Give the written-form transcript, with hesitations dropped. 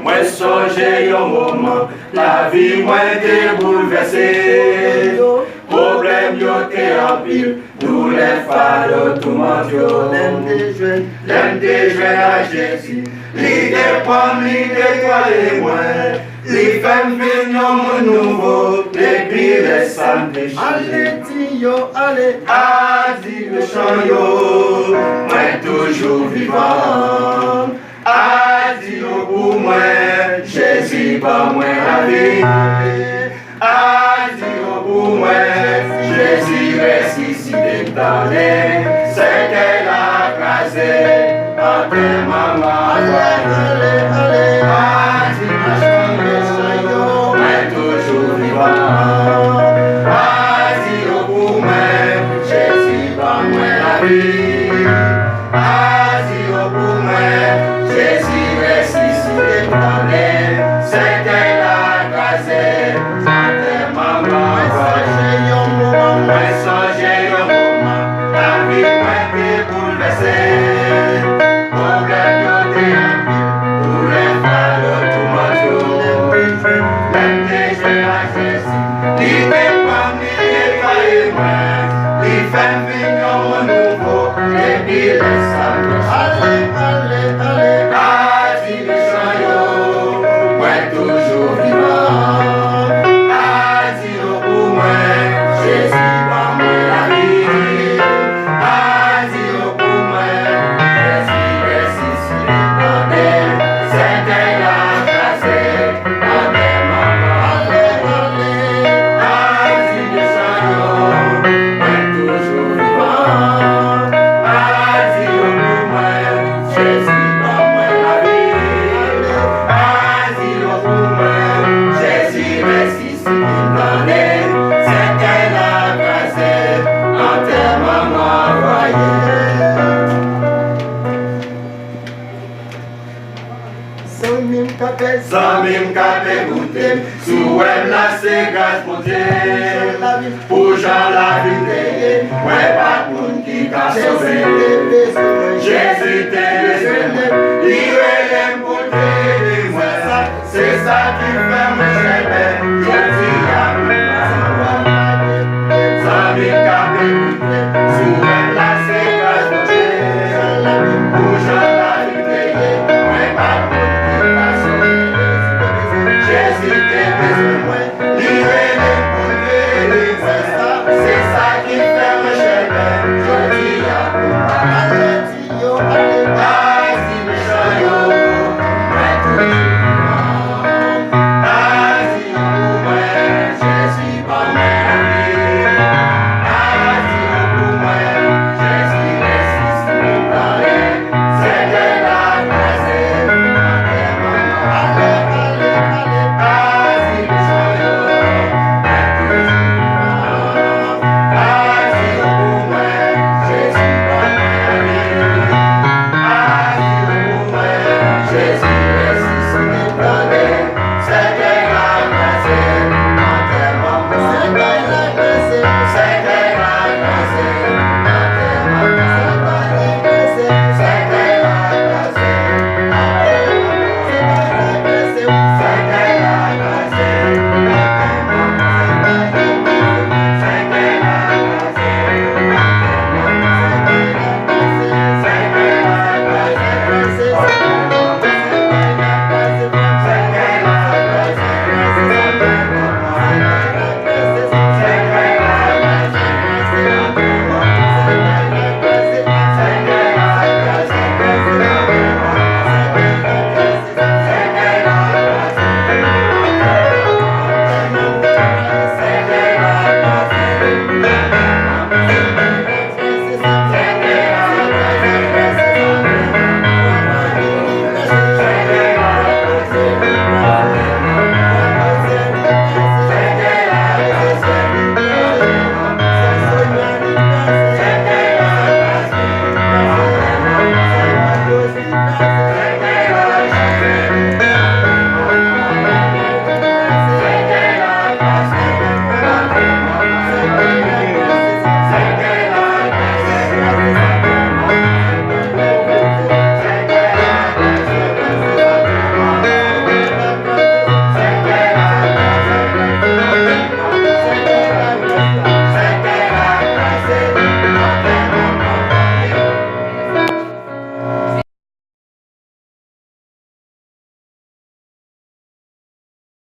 Moi songe un moment, la vie moi t'est bouleversée. Problème yo t'es en pile, nous les fardeaux tout monde yo. L'aime des jeunes à Jésus, l'idée pomme, l'idée toi et moi. Les femmes viennent au nouveau, depuis les samedis. Allez, tio, allez, Adi le chant yo, moi toujours vivant. Adi pour moi, Jésus par moi la vie. Adi pour moi, Jésus ressuscité dans les, c'est qu'elle a crasé, entre maman. allez, allez, Adi le chant yo, moi toujours vivant. Adi pour moi, Jésus par moi la vie. Adi pour moi, Jésus ressuscité dans les, c'est qu'elle a crasé, entre maman. Moi songe un moment, la vie moi t'est bouleversée. Problème yo t'es en pile, tous les fardeaux tout m'entoure. Même des jeunes à Jésus, l'idée comme l'idée toi et moi. Les femmes viennent au nouveau, et puis les samedis. allez, allez, allez, Adi le chant yo, moi toujours vivant. Adi pour moi, Jésus par moi la vie. Adi pour moi, Jésus ressuscité dans les, c'est qu'elle a cassé, dans les mamans. Adi le chant yo, moi toujours vivant. Adi pour moi, Jésus par moi la vie. Adi pour moi, Jésus ressuscité dans les, c'est qu'elle a cassé, dans tes mamans voyez. Sans même qu'à t'écouter, sous web la c'est grâce pour Dieu. Pour Jean la vie, ouais pas de monde qui t'a sauvé. Jésus t'est le Seigneur, il est